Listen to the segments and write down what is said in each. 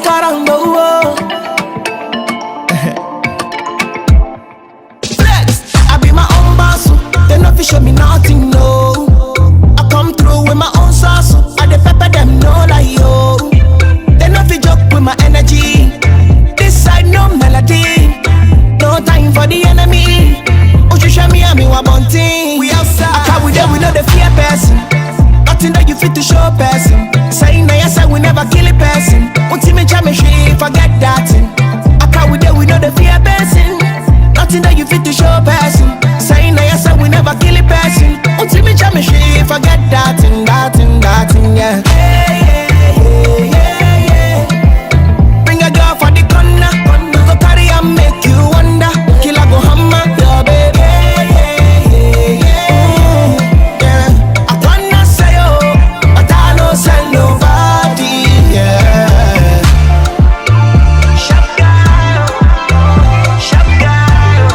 around the world. Flex, I be my own boss. They no fi show me nothing, no. I come through with my own sauce. I dey pepper them, no like yo. They no fi joke with my energy. This side no melody. No time for the enemy. Oh, you show me and me wa bunting. We outside. I can't with them, we know the fear person. Nothing that you fit to show person. Saying that yes, I will never kill a person. Until me jam me shit, forget that thing. I can't with them, we know the fear person. Nothing that you fit to show person. Saying that yes, I will never kill a person. Until me jam me shit, forget that thing, that thing, that thing, yeah. Bring a girl for the corner. Go carry and make you wonder. Killer go hammer, your baby. Sell nobody, yeah. Shop girl, shop girl,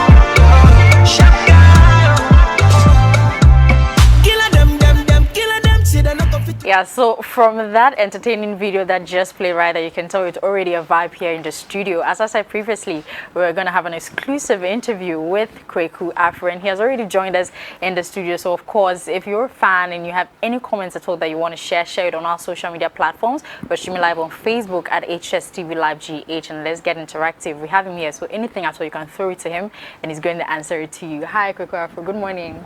shop girl. Killer them, see they not gonna fit. Yeah, so from that entertaining video that just played right there, you can tell it's already a vibe here in the studio. As I said previously, we're going to have an exclusive interview with Kweku Afro, and he has already joined us in the studio. So, of course, if you're a fan and you have any comments at all that you want to share it on our social media platforms. We're streaming live on Facebook at HSTVLIVEGH, and let's get interactive. We have him here, so anything at all, you can throw it to him, and he's going to answer it to you. Hi, Kweku Afro. Good morning.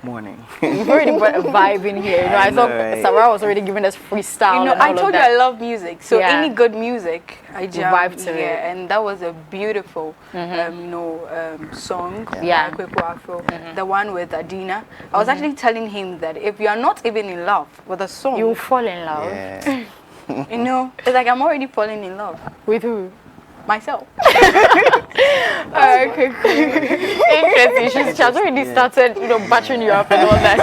Morning. You've already put a vibe in here. You know, I thought Sarah was already giving us freestyle. You know, I told you I love music, so any good music, I jam vibe to it. And that was a beautiful, song. Yeah, Kweku Afro, the one with Adina. I was actually telling him that if you are not even in love with a song, you'll fall in love. Yeah. you know, it's like I'm already falling in love With who? myself. Okay, cool. Interesting. She has already started, you know, battering you up and all that.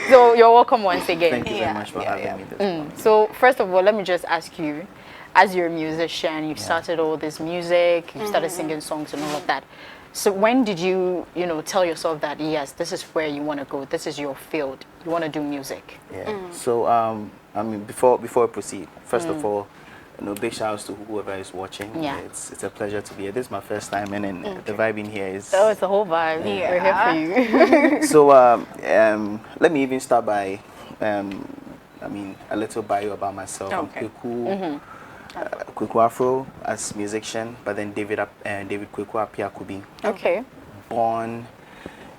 So you're welcome once again. Thank you very much for having me this morning. So first of all, let me just ask you, as you're a musician, you've started all this music, you've started singing songs and all of that. So when did you, tell yourself that, yes, this is where you want to go, this is your field, you want to do music? Yeah. So, I mean, before I proceed, first of all, big shouts to whoever is watching. Yeah. It's a pleasure to be here. This is my first time, and then the vibe in here is... Oh, it's a whole vibe. Yeah. We're here for you. So, let me even start by, a little bio about myself. Okay. I'm Kweku Afro as musician, but then David Kweku Apiakubi. Okay. Born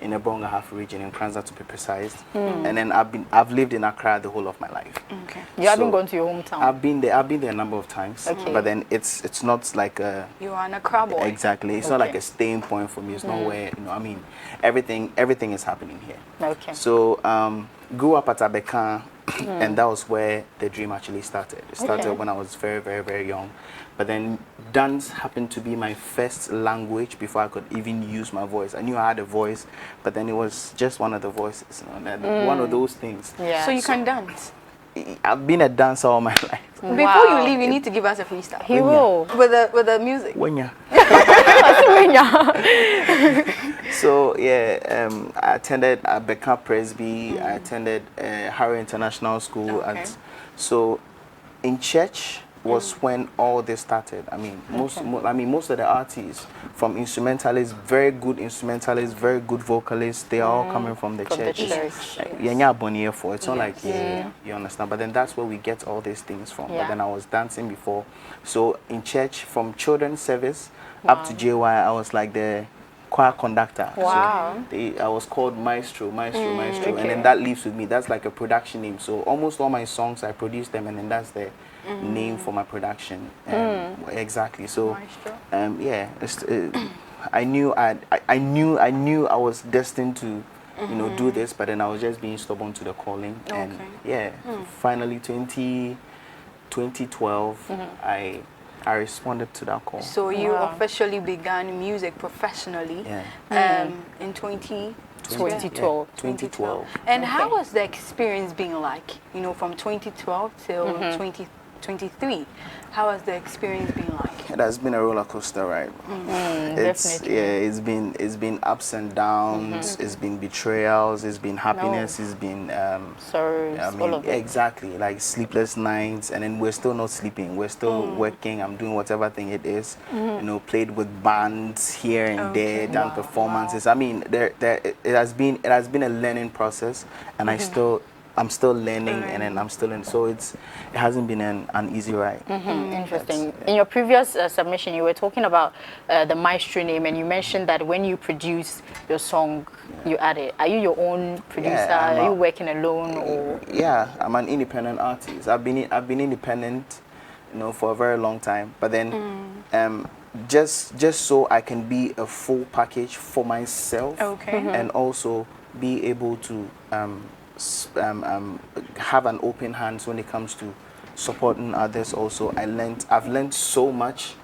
in the Bonga Half region in Kranza, to be precise, and then I've lived in Accra the whole of my life. Okay. You haven't gone to your hometown? I've been there a number of times, but then it's not like a... You are an Accra boy. Exactly. It's not like a staying point for me. It's nowhere, everything is happening here. Okay. So, grew up at Abeka, and that was where the dream actually started. It started when I was very, very, very young. But then dance happened to be my first language before I could even use my voice. I knew I had a voice, but then it was just one of the voices, one of those things. Yeah. So you can dance? I've been a dancer all my life. Before you leave, you need to give us a freestyle. He will. With the music. Wenya. So yeah, I attended Abeka Presby. I attended Harrow International School. Okay. So in church was when all this started. I mean, most of the artists, from instrumentalists, very good instrumentalists, very good vocalists, they are all coming from the church. It's not like you understand. But then that's where we get all these things from. Yeah. But then I was dancing before. So in church, from children's service up to JY, I was like the choir conductor. Wow. So I was called Maestro, and then that lives with me. That's like a production name. So almost all my songs, I produce them, and then that's the name for my production. Exactly. So, I knew I was destined to, do this, but then I was just being stubborn to the calling. And finally, 2012, I responded to that call. So you officially began music professionally in 2012. 2012. And how was the experience being like, from 2012 till 2023. How has the experience been like? It has been a roller coaster ride. Definitely. It's been ups and downs. It's been betrayals. It's been happiness. It's been Sorrows, all of it. exactly, like sleepless nights, and then we're still not sleeping. We're still working. I'm doing whatever thing it is. You know, played with bands here and there, done performances. I mean, it has been a learning process, and I'm still learning, and then I'm still in. So it hasn't been an easy ride. Interesting. In your previous submission, you were talking about the Maestro name, and you mentioned that when you produce your song, you add it. Are you your own producer? Yeah, Are you working alone, or? Yeah, I'm an independent artist. I've been independent, you know, for a very long time. But then, just so I can be a full package for myself, and also be able to have an open hands when it comes to supporting others. Also, I've learned so much,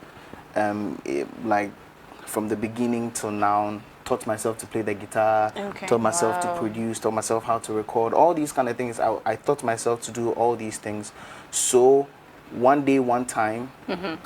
like from the beginning till now. Taught myself to play the guitar, taught myself to produce, taught myself how to record, all these kind of things. I taught myself to do all these things. So one day, one time,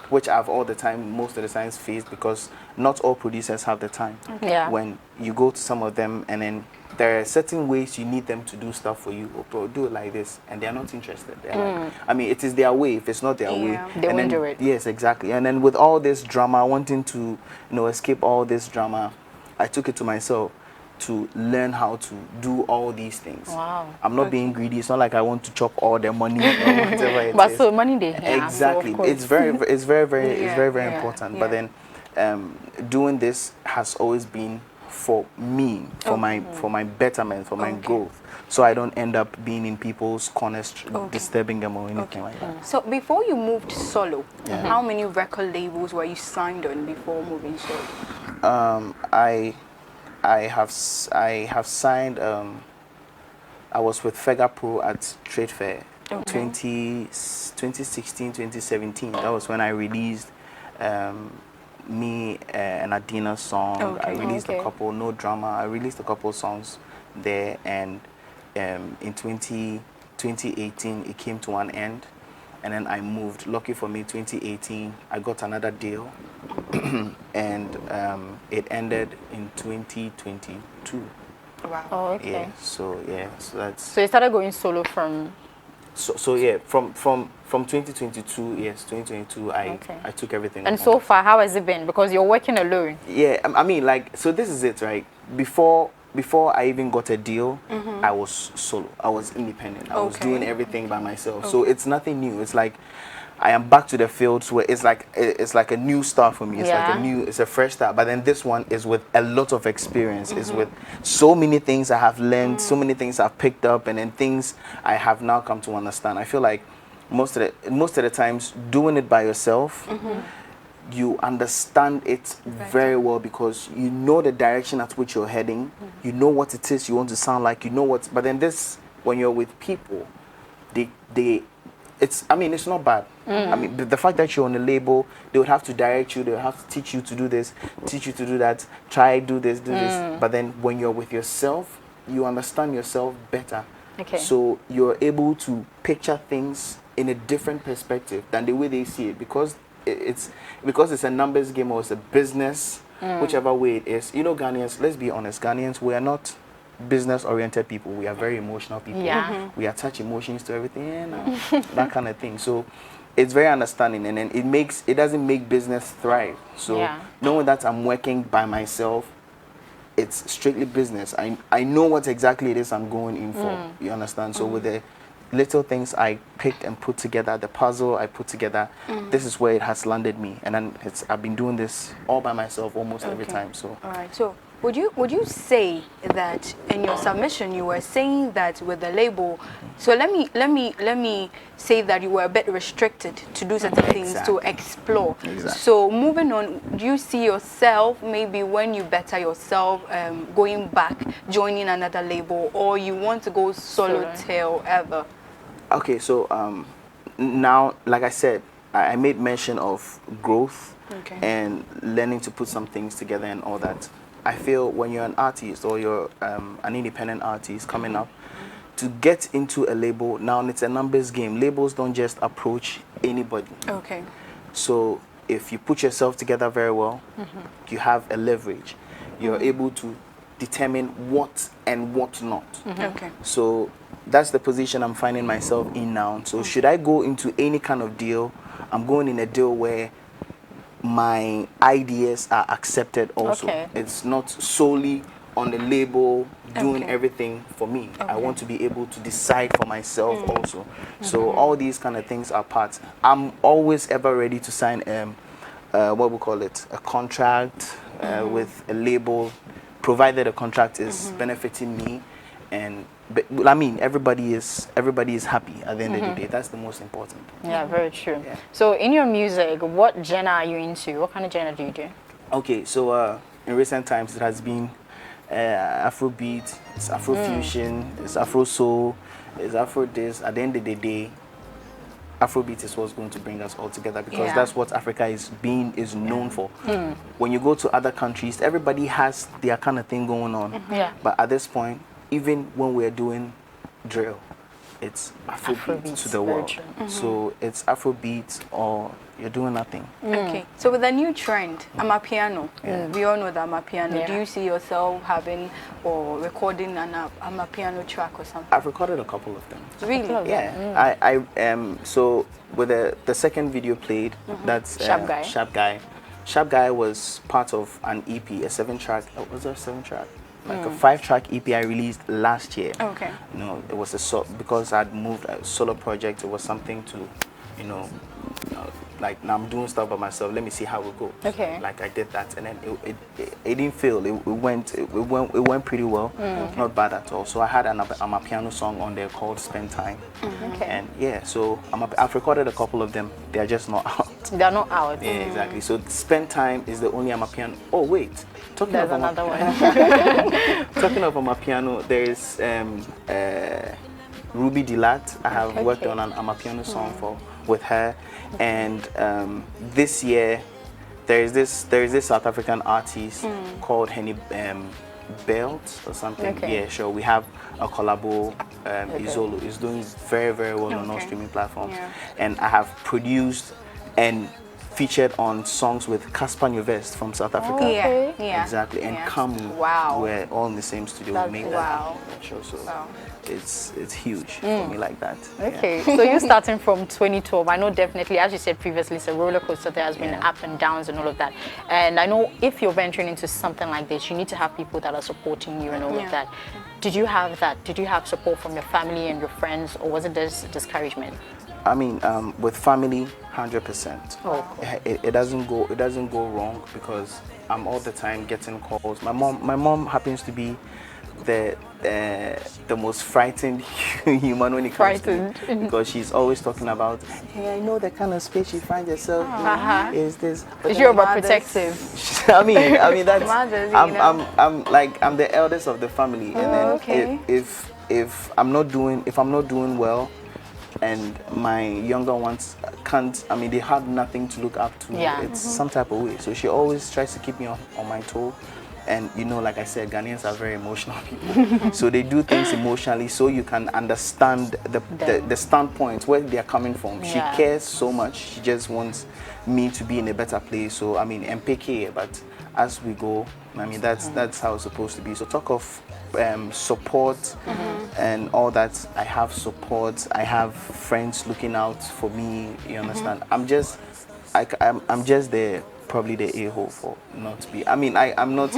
which I've all the time, most of the times faced, because not all producers have the time. Yeah. When you go to some of them, and then there are certain ways you need them to do stuff for you, or do it like this, and they're not interested. They're like, I mean, it is their way. If it's not their way, They won't do it. Yes, exactly. And then with all this drama, wanting to, you know, escape all this drama, I took it to myself to learn how to do all these things. Wow. I'm not being greedy. It's not like I want to chop all their money or whatever it But is. so money day. Exactly. So It's very important. Yeah. But then doing this has always been for me, for my betterment, for my growth. So I don't end up being in people's corners, disturbing them or anything like that. So before you moved solo, how many record labels were you signed on before moving solo? I have signed. I was with Fega Pro at Trade Fair, 2016, 2017. That was when I released me and Adina's song. I released a couple, No Drama. I released a couple songs there, and in 2018 it came to an end, and then I moved. Lucky for me, 2018 I got another deal, and it ended in 2022. Wow. Oh, okay. Yeah, so that's So you started going solo from. so yeah, from 2022, yes, 2022 I took everything. And upon so far, how has it been? Because you're working alone. Yeah, I mean, like, so this is it, right? Before I even got a deal, I was solo. I was independent. I was doing everything by myself. So it's nothing new. It's like I am back to the fields where it's like a new start for me. It's like it's a fresh start. But then this one is with a lot of experience. It's with so many things I have learned, so many things I've picked up, and then things I have now come to understand. I feel like most of the times doing it by yourself, you understand it very well, because you know the direction at which you're heading. You know what it is you want to sound like. You know what. But then this, when you're with people, it's not bad. I mean, the fact that you're on a label, they would have to direct you. They would have to teach you to do this, teach you to do that. Try do this, do this. But then when you're with yourself, you understand yourself better. Okay. So you're able to picture things in a different perspective than the way they see it, because it's a numbers game, or it's a business, whichever way it is. You know, Ghanaians, let's be honest, Ghanaians, we are not business-oriented people. We are very emotional people. Yeah. We attach emotions to everything, that kind of thing. So it's very understanding, and then it doesn't make business thrive. So knowing that I'm working by myself, it's strictly business. I know what exactly it is I'm going in for. You understand? So with the little things I picked and put together, the puzzle I put together, this is where it has landed me. And then I've been doing this all by myself almost every time. So all right. So would you say that in your submission you were saying that with the label? So let me say that you were a bit restricted to do certain things, to explore. So moving on, do you see yourself maybe when you better yourself going back, joining another label, or you want to go solo till ever? Okay, so now, like I said, I made mention of growth and learning to put some things together and all that. I feel when you're an artist, or you're an independent artist coming up, to get into a label, now it's a numbers game. Labels don't just approach anybody. Okay. So if you put yourself together very well, you have a leverage. You're able to determine what and what not. Okay. So that's the position I'm finding myself in now. So should I go into any kind of deal, I'm going in a deal where my ideas are accepted also. Okay. It's not solely on the label doing Okay. everything for me. I Okay. want to be able to decide for myself also. So all these kind of things are parts. I'm always ever ready to sign what we call it, a contract with a label, provided the contract is benefiting me, and I mean everybody is happy at the end of the day. That's the most important. Yeah, very true. Yeah. So in your music, what genre are you into? What kind of genre do you do? Okay, so in recent times it has been Afrobeat, it's Afrofusion, it's Afro soul, it's Afro this. At the end of the day, Afrobeat is what's going to bring us all together, because that's what Africa is known for. When you go to other countries, everybody has their kind of thing going on. Yeah. But at this point, even when we're doing drill, it's Afrobeat to the very world. true. So it's Afrobeat or you're doing nothing. Okay. So with the new trend, Amapiano. We all know that Amapiano. Yeah. Do you see yourself having or recording an Amapiano track or something? I've recorded a couple of them. Really? Yeah, I so with the second video played, that's Sharp Guy. Sharp Guy. Sharp Guy was part of an EP, a 7-track. Was there a 7-track? Like a 5-track EP I released last year. Okay. You know, it was because I'd moved a solo project. It was something to, you know, like now I'm doing stuff by myself. Let me see how it goes. Okay. Like I did that, and then it didn't fail. It went pretty well. Not bad at all. So I had an Amapiano song on there called "Spend Time," Okay. and yeah. So I've recorded a couple of them. They are just not out. They're not out. Yeah, exactly. So "Spend Time" is the only Amapiano. Oh wait, talking There's of another one. talking of Amapiano, there is Ruby Dilat. I have worked on an Amapiano song with her, and this year there is this South African artist called Henny Belt or something. Okay. Yeah, sure. We have a collabo. Izolo is doing very, very well on all streaming platforms, and I have produced and featured on songs with Casper Nyovest from South Africa. Yeah. Yeah. Exactly, and Kamu. Wow. We're all in the same studio. That's- We made wow. that show, so Wow. it's huge for me like that. Okay, so you're starting from 2012. I know definitely, as you said previously, it's a roller coaster. There has been up and downs and all of that. And I know if you're venturing into something like this, you need to have people that are supporting you and all of that. Did you have that? Did you have support from your family and your friends, or was it just discouragement? I mean, with family, 100%. Oh. It doesn't go wrong, because I'm all the time getting calls. My mom happens to be the most frightened human when it comes to it, because she's always talking about, hey, I know the kind of space you find yourself in is this. But Is then you overprotective? I mean that's Mothers, you know. I'm the eldest of the family, and then okay. if I'm not doing well, and my younger ones can't, I mean, they have nothing to look up to. Yeah. It's some type of way. So she always tries to keep me on my toe. And you know, like I said, Ghanaians are very emotional people. So they do things emotionally, so you can understand the standpoint where they are coming from. She cares so much. She just wants me to be in a better place. So I mean, MPK, but as we go, I mean, that's how it's supposed to be. So talk of support and all that. I have support. I have friends looking out for me. You understand? I'm just there, probably the a-hole for not to be. I mean, I'm not.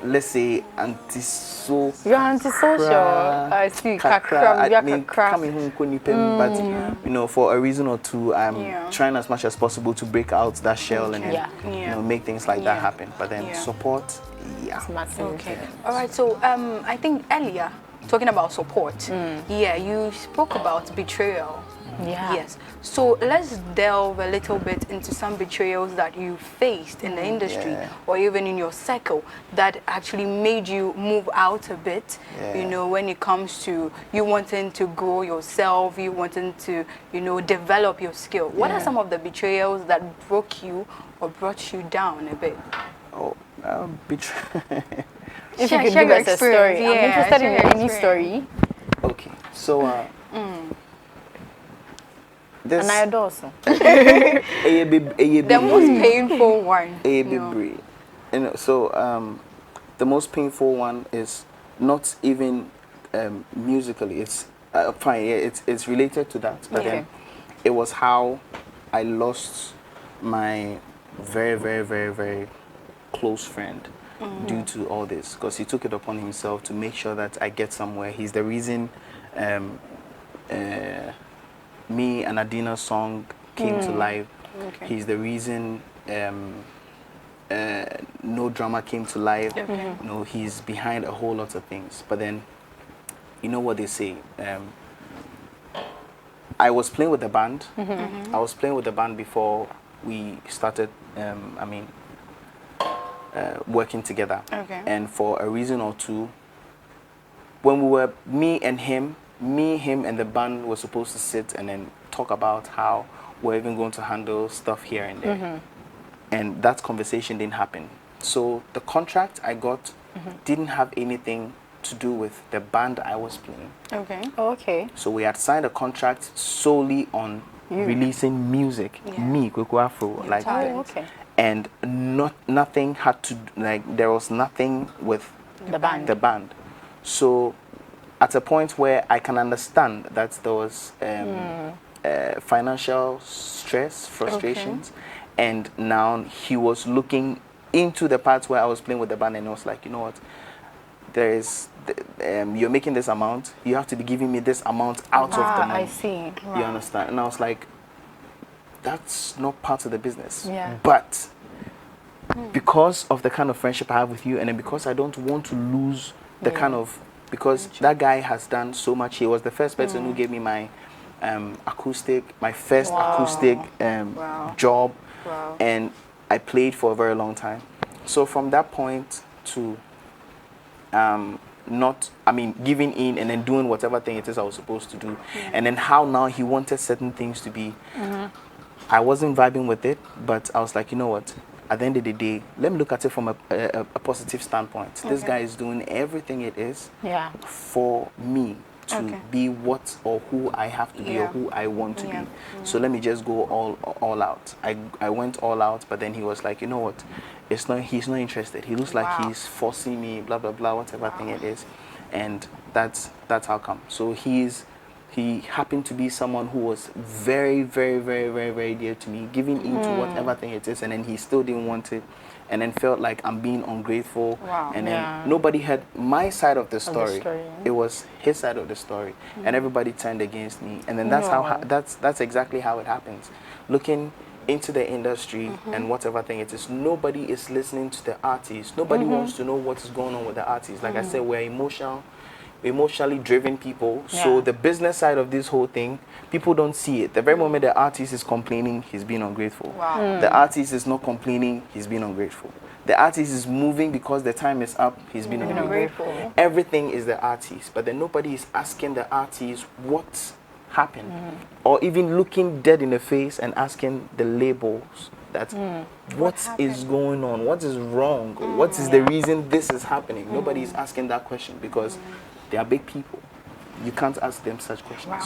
Let's say anti-social. You're antisocial. I see. I mean, coming home, but you know, for a reason or two, I'm trying as much as possible to break out that shell and you know, make things like that happen. But then support, It's massive. Okay. All right. So I think earlier, talking about support, you spoke about betrayal. Yeah. Yes. So let's delve a little bit into some betrayals that you faced in the industry or even in your circle that actually made you move out a bit, you know, when it comes to you wanting to grow yourself, you wanting to, you know, develop your skill. What are some of the betrayals that broke you or brought you down a bit? Oh, If you could give us a story. I'm interested in any story. So this And I also. The most painful one. You know, so the most painful one is not even musically. It's fine. Yeah, it's related to that. But then it was how I lost my very close friend due to all this, because he took it upon himself to make sure that I get somewhere. He's the reason me and Adina's song came to life. He's the reason No Drama came to life. You know, he's behind a whole lot of things. But then, you know what they say. I was playing with the band. I was playing with the band before we started. Working together. And for a reason or two, when we were me, him, and the band were supposed to sit and then talk about how we're even going to handle stuff here and there. And that conversation didn't happen. So the contract I got didn't have anything to do with the band I was playing. Okay. So we had signed a contract solely on releasing music. Me, Kweku Afro, like. And nothing had to, like, there was nothing with the band. So at a point where I can understand that there was financial stress, frustrations, and now he was looking into the parts where I was playing with the band, and I was like, you know what, there is, you're making this amount, you have to be giving me this amount out of the money. I see. You understand? And I was like, that's not part of the business. Yeah. But because of the kind of friendship I have with you, and then because I don't want to lose the kind of, because that guy has done so much. He was the first person who gave me my acoustic, my first acoustic job, and I played for a very long time. So from that point to giving in and then doing whatever thing it is I was supposed to do, and then how now he wanted certain things to be. I wasn't vibing with it, but I was like, you know what? At the end of the day, let me look at it from a positive standpoint. This guy is doing everything it is for me to be what or who I have to be or who I want to be. So let me just go all out. I went all out, but then he was like, you know what? He's not interested. He looks like he's forcing me, blah blah blah, whatever thing it is, and that's how come. So he happened to be someone who was very dear to me, giving into whatever thing it is, and then he still didn't want it, and then felt like I'm being ungrateful. And then nobody had my side of the story. It was his side of the story, and everybody turned against me. And then that's exactly how it happens. Looking into the industry and whatever thing it is, nobody is listening to the artists. Nobody wants to know what is going on with the artists. Like I said, we're emotionally driven people. So the business side of this whole thing, people don't see it. The very moment the artist is complaining, he's being ungrateful. The artist is not complaining, he's being ungrateful. The artist is moving because the time is up, he's being ungrateful. Everything is the artist, but then nobody is asking the artist what happened, or even looking dead in the face and asking the labels that what is going on, what is wrong, what is the reason this is happening. Nobody is asking that question because they are big people. You can't ask them such questions.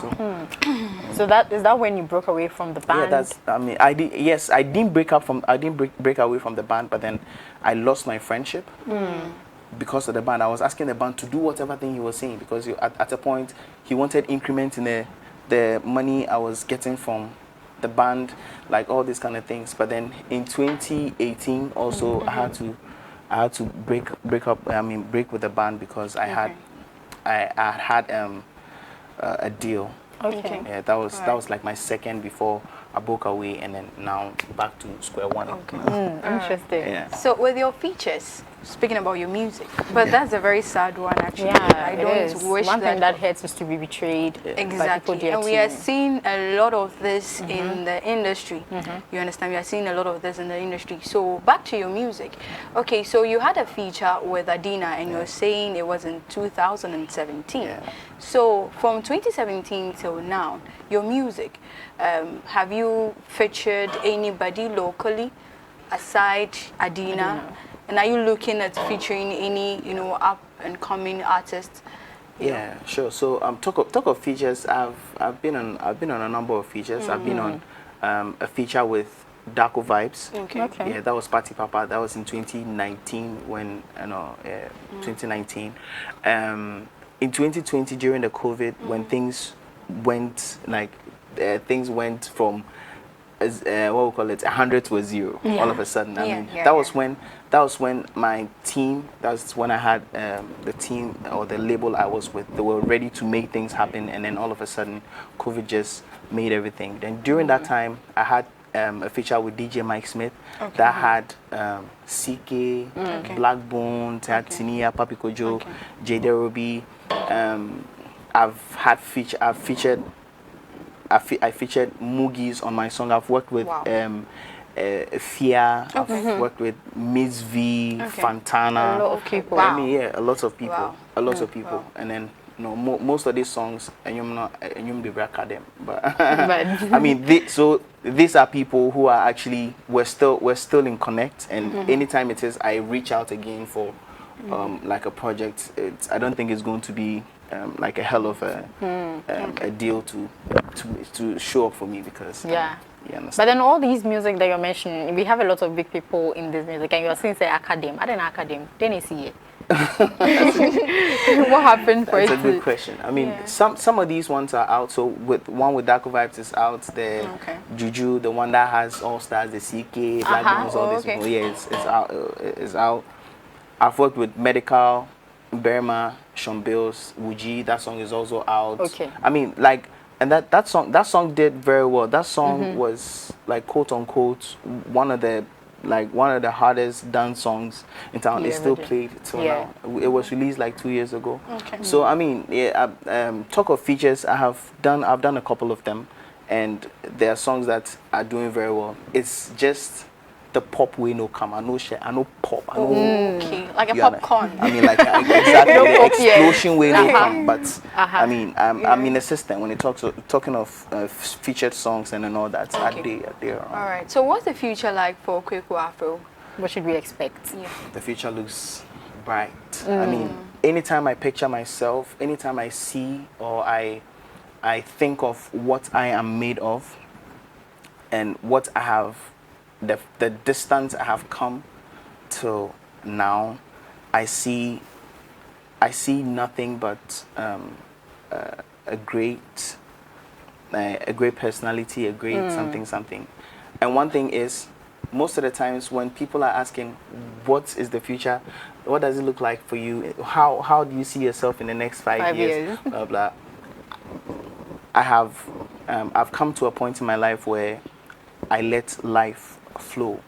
So that is that when you broke away from the band? Yeah, I did. Yes, I didn't break away from the band, but then I lost my friendship because of the band. I was asking the band to do whatever thing he was saying, because at a point he wanted increment in the money I was getting from the band, like all these kind of things. But then in 2018 also I had to break with the band because I had a deal. Yeah, that was like my second before I broke away, and then now back to square one. Interesting. Yeah. So with your features, speaking about your music, but that's a very sad one actually. Yeah, I don't wish one thing that hurts is to be betrayed. Exactly. And we are seeing a lot of this in the industry. You understand? We are seeing a lot of this in the industry. So back to your music. Okay, so you had a feature with Adina, and you're saying it was in 2017. Yeah. So from 2017 till now, your music, have you featured anybody locally aside Adina? And are you looking at featuring any, up and coming artists Yeah, sure. So talk of features. I've been on a number of features. I've been on a feature with Darko Vibes. Okay. Yeah, that was Party Papa. That was in 2019 when 2019. In 2020 during the COVID when things went things went from as what we call it 100 to a 0 all of a sudden. I mean that was when my team, that's when I had the team or the label I was with, they were ready to make things happen, and then all of a sudden COVID just made everything. Then during that time I had a feature with DJ Mike Smith that had CK, Blackbone, Tinia, Papi Kojo, J Derobi. I featured Moogies on my song. I've worked with Fia. I've worked with Miss V, Fantana. A lot of people. I mean, yeah, a lot of people. A lot of people. And then most of these songs, and you're not, and you be them. But I mean, these are people who are actually we're still in connect. And anytime it is, I reach out again for like a project. I don't think it's going to be like a hell of a deal to show up for me, because you understand. But then all these music that you're mentioning, we have a lot of big people in this music, and you're saying say academe. I didn't academe. Then you see it. What happened for That's it? a good question. I mean, some of these ones are out. So with Darko Vibes is out. The Juju, the one that has All Stars, the CK, Black Bones, all these people. Yeah, it's out. It's out. I've worked with Medical, Burma, Sean Bills, Wuji. That song is also out. Okay. I mean, like, and that song did very well. That song was like quote unquote one of the hardest done songs in town. It's still played till now. It was released like 2 years ago. So I mean, talk of features. I've done a couple of them, and there are songs that are doing very well. It's just the pop way no come. I know shit. I know pop. I know like a popcorn. I mean, like exactly the explosion way no come. But I mean, I'm an assistant when it talking of featured songs and all that. All right. So what's the future like for Kweku Afro? What should we expect? The future looks bright. I mean, anytime I picture myself, anytime I see or I think of what I am made of and what I have, the distance I have come to now, I see nothing but a great personality, a great something. And one thing is, most of the times when people are asking what is the future, what does it look like for you, how do you see yourself in the next 5 years, blah blah, I've come to a point in my life where I let life flow.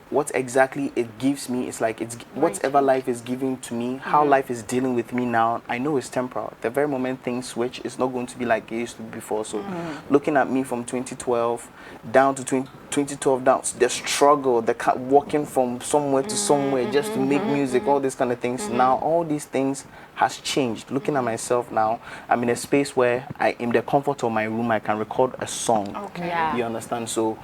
What exactly it gives me is like it's whatever life is giving to me, how life is dealing with me now, I know it's temporal. The very moment things switch, it's not going to be like it used to be before. So looking at me from 2012 down to 2012 down, the struggle, the walking from somewhere to somewhere just to make music, all these kind of things. Now all these things has changed. Looking at myself now, I'm in a space where in the comfort of my room I can record a song. You understand? So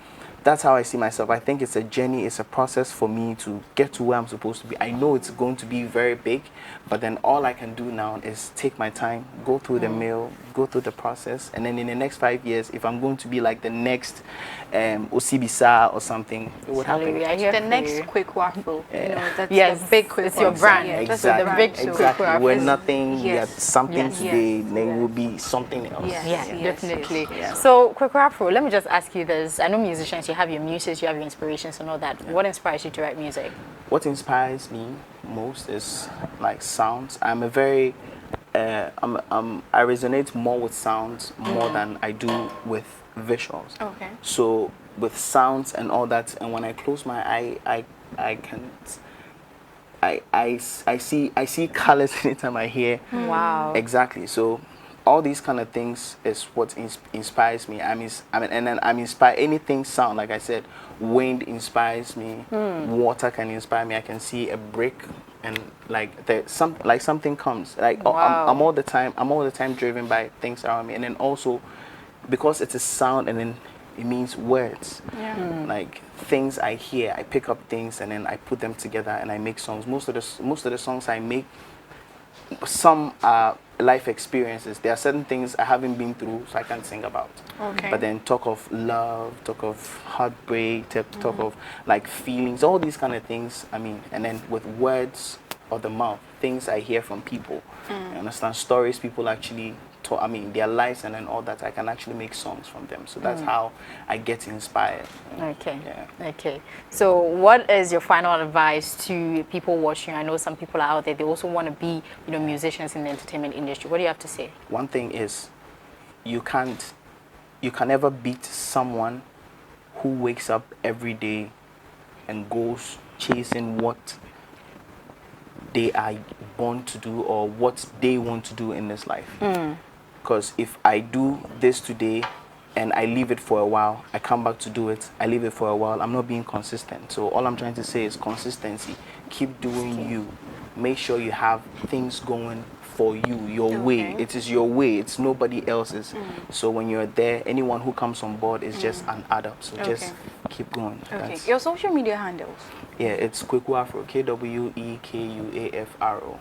that's how I see myself. I think it's a journey, it's a process for me to get to where I'm supposed to be. I know it's going to be very big, but then all I can do now is take my time, go through the mill, go through the process, and then in the next 5 years, if I'm going to be like the next Osibisa or something, it would happen. The next Kweku Afro. You know, that's the big Kweku. It's your brand. Exactly. The big exactly. Kweku Afro. We're nothing, we are something today, then we'll be something else. Definitely. So, Kweku Afro, let me just ask you this. I know musicians, you have your muses, you have your inspirations and all that. What inspires you to write music? What inspires me most is like sounds. I'm a very I resonate more with sounds more than I do with visuals. So with sounds and all that, and when I close my eye, I see colors anytime I hear. Wow. Exactly. So all these kind of things is what inspires me. I'm inspired. Anything sound, like I said, wind inspires me. Water can inspire me. I can see a brick and something comes. Like I'm all the time driven by things around me. And then also because it's a sound, and then it means words. Like things I hear, I pick up things and then I put them together and I make songs. Most of the songs I make some life experiences. There are certain things I haven't been through, so I can't sing about. Okay. But then talk of love, talk of heartbreak, talk of like feelings, all these kind of things. I mean, and then with words of the mouth, things I hear from people. You understand? Stories people actually talk, I mean, their lives, and then all that. I can actually make songs from them. So that's how I get inspired. Okay. Yeah. Okay. So, what is your final advice to people watching? I know some people are out there. They also want to be, musicians in the entertainment industry. What do you have to say? One thing is, you can never beat someone who wakes up every day and goes chasing what they are born to do or what they want to do in this life. Because if I do this today and I leave it for a while, I come back to do it, I leave it for a while, I'm not being consistent. So all I'm trying to say is consistency. Keep doing you. Make sure you have things going for you, your way. It is your way, it's nobody else's. So when you're there, anyone who comes on board is just an add-up. So just keep going. Okay. Your social media handles? Yeah, it's Kweku Afro, KWEKUAFRO,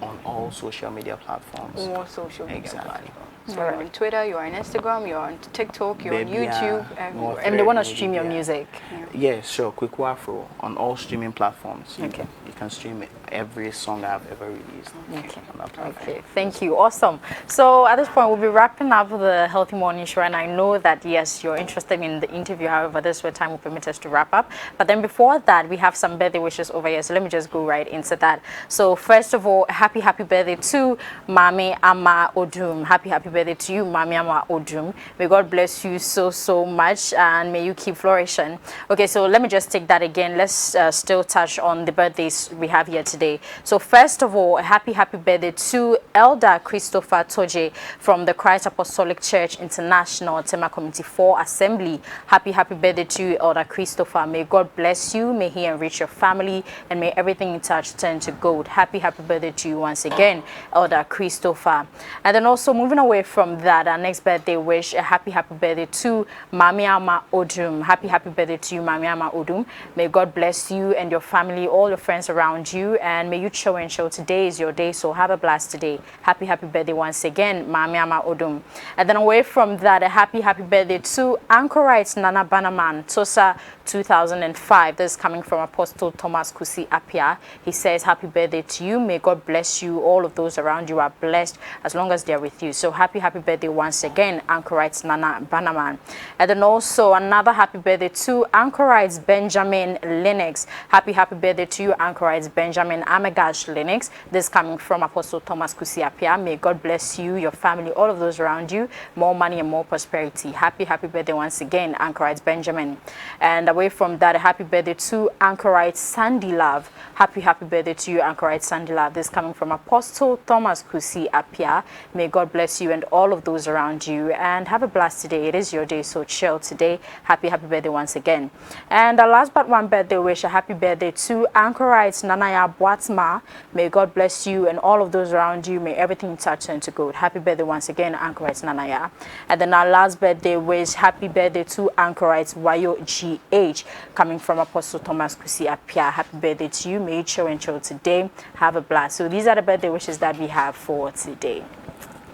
on all social media platforms. All social media platforms. So Right. you're on Twitter, you're on Instagram, you're on TikTok, you're on YouTube, everywhere. And they want to stream your music. Yeah, sure. Kweku Afro on all streaming platforms. Okay. You can stream every song I've ever released. Okay. On that platform. Okay, thank you. Awesome. So at this point, we'll be wrapping up the Healthy Morning Show, and I know that, yes, you're interested in the interview. However, this is where time will permit us to wrap up. But then before that, we have some birthday wishes over here, so let me just go right into that. So first of all, happy birthday to Mami Ama Odum. Happy birthday to you, Mami Ama Odum. May God bless you so much, and may you keep flourishing. Okay, so let me just take that again. Let's still touch on the birthdays we have here today. So first of all, happy birthday to Elder Christopher Toje from the Christ Apostolic Church International Tema Community 4 Assembly. Happy birthday to you, Elder Christopher. May God bless you, may he enrich your family, and may everything you touch turn to gold. Happy birthday to you once again, Elder Christopher. And then also moving away from that, our next birthday wish, a happy birthday to Mami Ama Odum. Happy birthday to you, Mami Ama Odum. May God bless you and your family, all your friends around you, and may you show and show today is your day, so have a blast today. Happy birthday once again, Mami Ama Odum. And then away from that, a happy birthday to Anchorite Nana Banaman, Tosa 2005. This is coming from Apostle Thomas Kusi Apia. He says, happy birthday to you. May God bless you. All of those around you are blessed as long as they're with you. So happy birthday once again, Anchorite Nana Banaman. And then also another happy birthday to Anchorite Benjamin Lennox. Happy birthday to you, Anchorite Benjamin Amegash Lennox. This is coming from Apostle Thomas Kusi Apia. May God bless you, your family, all of those around you. More money and more prosperity. Happy birthday once again, Anchorite Benjamin. And away from that, a happy birthday to Anchorite Sandy Love. Happy birthday to you, Anchorite Sandy Love. This is coming from Apostle Thomas Kusi Apia. May God bless you and all of those around you, and have a blast today. It is your day, so chill today. Happy birthday once again. And last but one birthday wish, a happy birthday to Anchorite Nanaya Boatma. May God bless you and all of those around you. May everything you touch turn to gold. Happy birthday once again, Anchorite Nanaya. And then our last birthday wish, happy birthday to Anchorite Wayo GH, coming from Apostle Thomas Kusi Apia. Happy birthday to you. May you chill and chill today. Have a blast. So these are the birthday wishes that we have for today.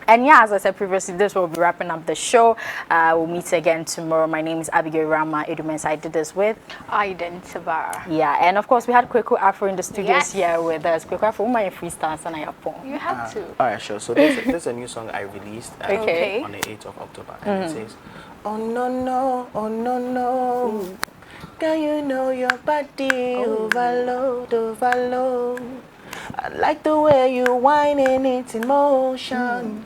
And yeah, as I said previously, this will be wrapping up the show. We'll meet again tomorrow. My name is Abigail Rama Edumens. I did this with Aiden Sabara. Yeah, and of course we had Kweku Afro in the studios Yes. here with us. Kweku Afro, my freestyle and I You have to. All right, sure. So this is a new song I released Okay. on the 8th of October. And it says, oh no, oh no. Girl, you know your body overload. I like the way you whining it in motion.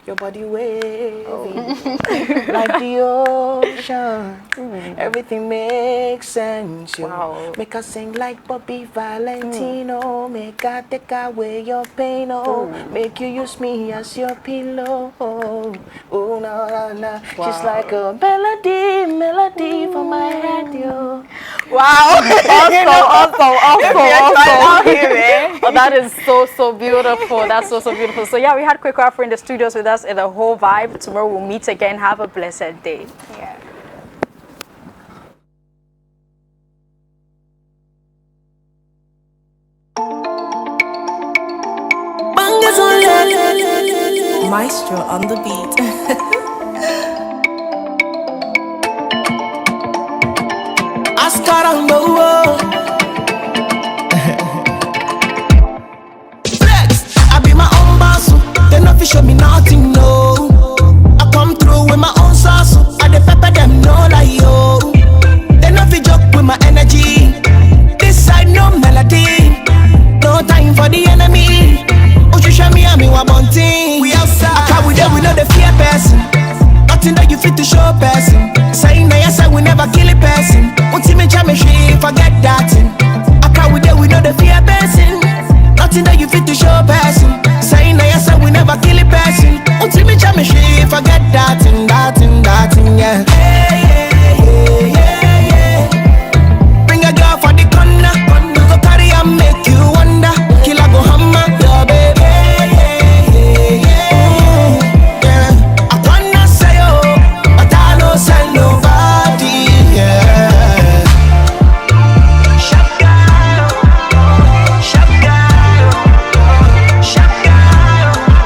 Your body waving like the ocean. Everything makes sense. You make us sing like Bobby Valentino. Make I take away your pain. Make you use me as your pillow. Oh na. She's like a melody for my radio. Wow! Awesome. Oh, that is so beautiful. That's so beautiful. So yeah, we had Kweku Afro in the studios with us in the whole vibe. Tomorrow we'll meet again. Have a blessed day. Yeah. Bangers on the beat. Around the world. Flex, I be my own boss. They no fi show me nothing, no. I come through with my own sauce. I dey pepper them, no lie, yo. They no fi joke with my energy. This side no melody. No time for the enemy. Oh, you show me, I mean, what bunting. We outside. I can't with them, we know the fear person. Nothing that you fit to show person. Saying that yes, I will never kill a person. Ultimate championship, forget that thing. I can't with them, we know the fear person. Nothing that you fit to show person. Saying that yes, I will never kill a person. Ultimate championship, forget that.